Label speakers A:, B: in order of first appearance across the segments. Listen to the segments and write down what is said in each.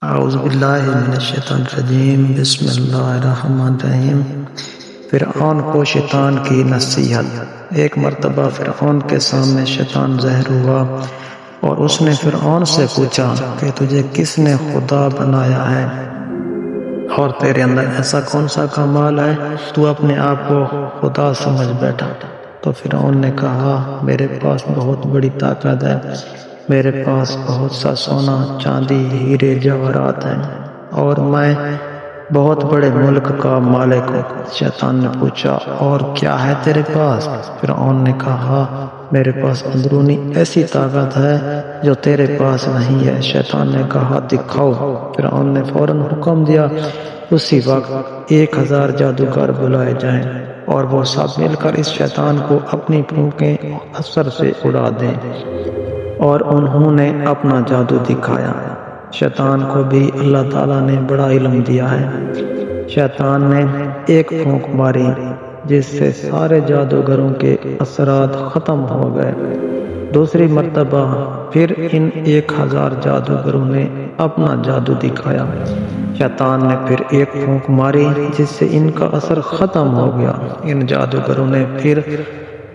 A: اعوذ باللہ من الشیطان الرجیم، بسم اللہ الرحمن الرحیم۔ فرعون کو شیطان کی نصیحت۔ ایک مرتبہ فرعون کے سامنے شیطان ظاہر ہوا اور اس نے فرعون سے پوچھا کہ تجھے کس نے خدا بنایا ہے اور تیرے اندر ایسا کون سا کمال ہے تو اپنے آپ کو خدا سمجھ بیٹھا؟ تو فرعون نے کہا، میرے پاس بہت بڑی طاقت ہے، میرے پاس بہت سا سونا، چاندی، ہیرے، جواہرات ہیں اور میں بہت بڑے ملک کا مالک ہوں۔ شیطان نے پوچھا، اور کیا ہے تیرے پاس؟ فرعون نے کہا، میرے پاس اندرونی ایسی طاقت ہے جو تیرے پاس نہیں ہے۔ شیطان نے کہا، دکھاؤ۔ فرعون نے فوراً حکم دیا، اسی وقت 1000 جادوگر بلائے جائیں اور وہ سب مل کر اس شیطان کو اپنی پھونکیں اثر سے اڑا دیں۔ اور انہوں نے اپنا جادو دکھایا۔ شیطان کو بھی اللہ تعالیٰ نے بڑا علم دیا ہے۔ شیطان نے ایک پھونک ماری جس سے سارے جادوگروں کے اثرات ختم ہو گئے۔ دوسری مرتبہ پھر ان 1000 جادوگروں نے اپنا جادو دکھایا۔ شیطان نے پھر ایک پھونک ماری جس سے ان کا اثر ختم ہو گیا۔ ان جادوگروں نے پھر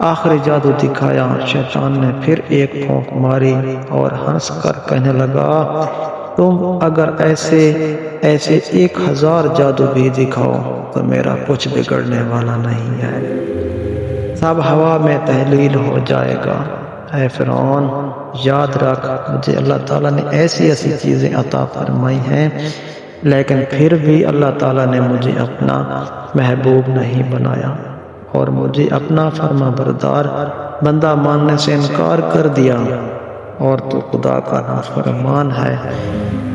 A: آخری جادو دکھایا۔ شیطان نے پھر ایک پھونک ماری اور ہنس کر کہنے لگا، تم اگر ایسے 1000 جادو بھی دکھاؤ تو میرا کچھ بگڑنے والا نہیں ہے، سب ہوا میں تحلیل ہو جائے گا۔ اے فرعون، یاد رکھ، مجھے اللہ تعالیٰ نے ایسی چیزیں عطا فرمائی ہیں، لیکن پھر بھی اللہ تعالیٰ نے مجھے اپنا محبوب نہیں بنایا اور مجھے اپنا فرما بردار بندہ ماننے سے انکار کر دیا، اور تو خدا کا نافرمان ہے،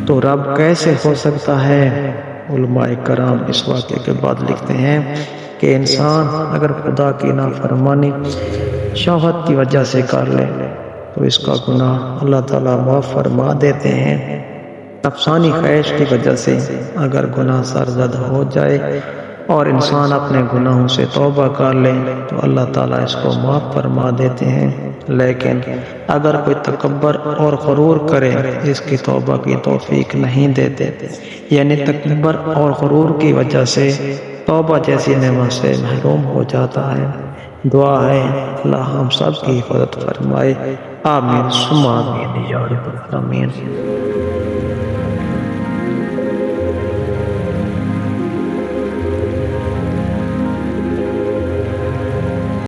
A: تو رب کیسے ہو سکتا ہے؟ علماء کرام اس واقعے کے بعد لکھتے ہیں کہ انسان اگر خدا کی نافرمانی شہوت کی وجہ سے کر لے تو اس کا گناہ اللہ تعالیٰ معاف فرما دیتے ہیں۔ نفسانی خواہش کی وجہ سے اگر گناہ سرزد ہو جائے اور انسان اپنے گناہوں سے توبہ کر لے تو اللہ تعالیٰ اس کو معاف فرما دیتے ہیں، لیکن اگر کوئی تکبر اور غرور کرے اس کی توبہ کی توفیق نہیں دیتے، یعنی تکبر اور غرور کی وجہ سے توبہ جیسی نعمت سے محروم ہو جاتا ہے۔ دعا ہے اللہ ہم سب کی حفاظت فرمائے، آمین ثم آمین یا رب العالمین۔